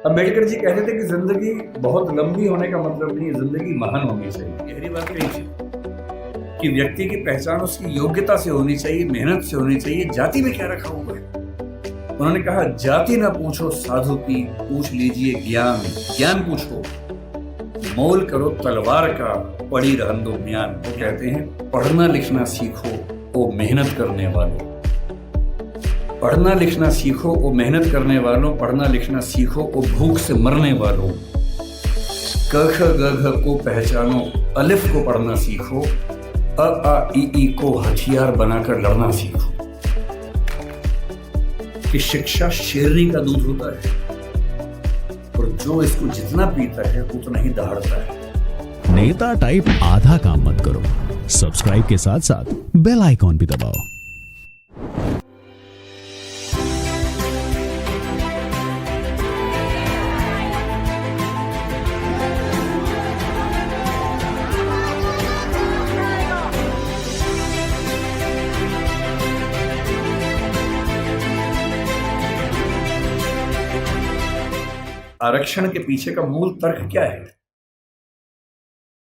अम्बेडकर जी कहते थे कि जिंदगी बहुत लंबी होने का मतलब नहीं, जिंदगी महान होनी चाहिए। गहरी बात यही थी कि व्यक्ति की पहचान उसकी योग्यता से होनी चाहिए, मेहनत से होनी चाहिए। जाति में क्या रखा हुआ है? उन्होंने कहा, जाति ना पूछो साधु की, पूछ लीजिए ज्ञान। ज्ञान पूछो, मोल करो तलवार का, पढ़ी रहन दो म्यान। वो कहते हैं, पढ़ना लिखना सीखो ओ मेहनत करने वालों। पढ़ना लिखना सीखो ओ मेहनत करने वालों, पढ़ना लिखना सीखो ओ भूख से मरने वालों। क ख ग घ को पहचानो, अलिफ को पढ़ना सीखो, अ आ इ ई को हथियार बनाकर लड़ना सीखो। कि शिक्षा शेरनी का दूध होता है और जो इसको जितना पीता है उतना ही दहाड़ता है। नेता टाइप आधा काम मत करो, सब्सक्राइब के साथ साथ बेल आइकॉन भी दबाओ। आरक्षण के पीछे का मूल तर्क क्या है?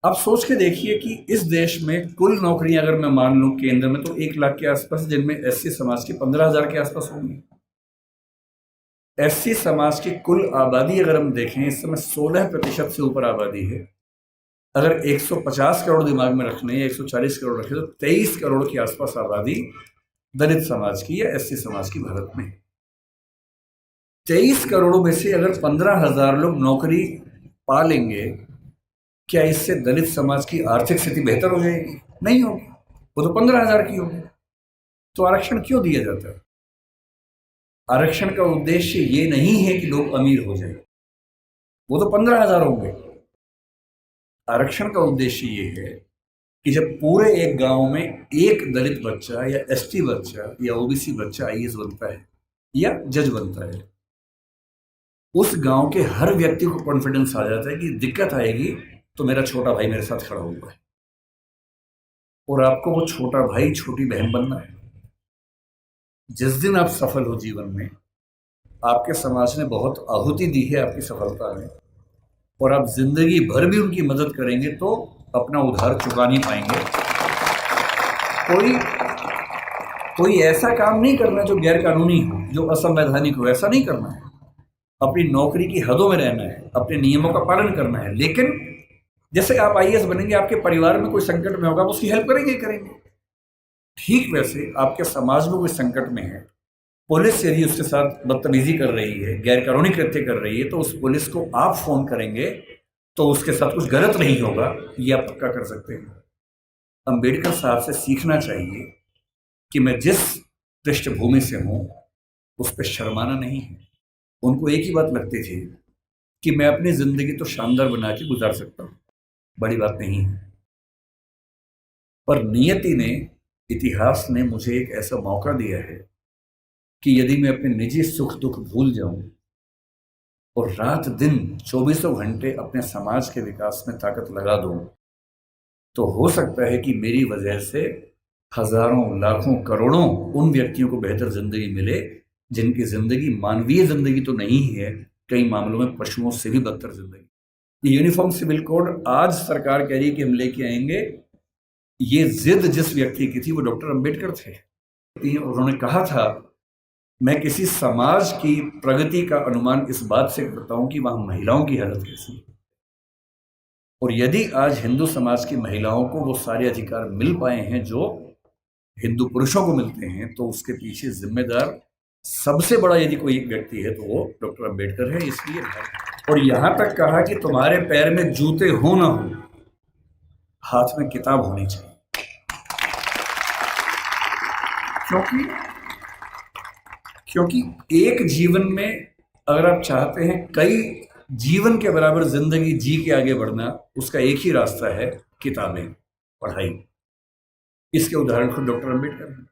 आप सोच के देखिए कि इस देश में कुल नौकरियां अगर मैं मान लूं केंद्र में तो 1 लाख के आसपास, जिनमें एससी समाज की 15,000 के आसपास होंगी। एससी समाज की कुल आबादी अगर हम देखें, इस समय 16% से ऊपर आबादी है। अगर 150 करोड़ दिमाग में रखने या 140 करोड़ रखे तो 23 करोड़ के आसपास आबादी दलित समाज की या एससी समाज की भारत में। 23 करोड़ में से अगर 15,000 लोग नौकरी पा लेंगे, क्या इससे दलित समाज की आर्थिक स्थिति बेहतर हो जाएगी? नहीं होगी, वो तो 15,000 की होगी। तो आरक्षण क्यों दिया जाता है? आरक्षण का उद्देश्य ये नहीं है कि लोग अमीर हो जाए, वो तो 15,000 होंगे। आरक्षण का उद्देश्य ये है कि जब पूरे एक गांव में एक दलित बच्चा या एसटी बच्चा या ओबीसी बच्चा आईएएस बनता है या जज बनता है, उस गांव के हर व्यक्ति को कॉन्फिडेंस आ जाता है कि दिक्कत आएगी तो मेरा छोटा भाई मेरे साथ खड़ा हुआ है और आपको वो छोटा भाई छोटी बहन बनना है। जिस दिन आप सफल हो जीवन में, आपके समाज ने बहुत आहुति दी है आपकी सफलता में और आप जिंदगी भर भी उनकी मदद करेंगे तो अपना उधार चुका नहीं पाएंगे। कोई ऐसा काम नहीं करना जो गैर कानूनी हो, जो असंवैधानिक हो, ऐसा नहीं करना है। अपनी नौकरी की हदों में रहना है, अपने नियमों का पालन करना है। लेकिन जैसे आप आईएएस बनेंगे, आपके परिवार में कोई संकट में होगा, आप उसकी हेल्प करेंगे। ठीक वैसे आपके समाज में कोई संकट में है, पुलिस यदि उसके साथ बदतमीजी कर रही है, गैर कानूनी कृत्य कर रही है, तो उस पुलिस को आप फोन करेंगे तो उसके साथ कुछ गलत नहीं होगा, ये आप पक्का कर सकते हैं। अंबेडकर साहब से सीखना चाहिए कि मैं जिस पृष्ठभूमि से हूं उस पर शर्माना नहीं है। उनको एक ही बात लगती थी कि मैं अपनी जिंदगी तो शानदार बना के गुजार सकता हूं, बड़ी बात नहीं है। पर नियति ने, इतिहास ने मुझे एक ऐसा मौका दिया है कि यदि मैं अपने निजी सुख दुख भूल जाऊं और रात दिन 24 घंटे अपने समाज के विकास में ताकत लगा दूं, तो हो सकता है कि मेरी वजह से हजारों, लाखों, करोड़ों उन व्यक्तियों को बेहतर जिंदगी मिले जिनकी जिंदगी मानवीय जिंदगी तो नहीं है, कई मामलों में पशुओं से भी बदतर जिंदगी। ये यूनिफॉर्म सिविल कोड आज सरकार कह रही है कि हम लेके आएंगे। ये जिद जिस व्यक्ति की थी वो डॉक्टर अंबेडकर थे। उन्होंने कहा था, मैं किसी समाज की प्रगति का अनुमान इस बात से करता हूं कि वहां महिलाओं की हालत कैसी है। और यदि आज हिंदू समाज की महिलाओं को वो सारे अधिकार मिल पाए हैं जो हिंदू पुरुषों को मिलते हैं, तो उसके पीछे जिम्मेदार सबसे बड़ा यदि कोई व्यक्ति है तो वो डॉक्टर अंबेडकर है। इसलिए और यहां तक कहा कि तुम्हारे पैर में जूते हो ना हो, हाथ में किताब होनी चाहिए। क्योंकि एक जीवन में अगर आप चाहते हैं कई जीवन के बराबर जिंदगी जी के आगे बढ़ना, उसका एक ही रास्ता है, किताबें, पढ़ाई। इसके उदाहरण खुद डॉक्टर अंबेडकर हैं।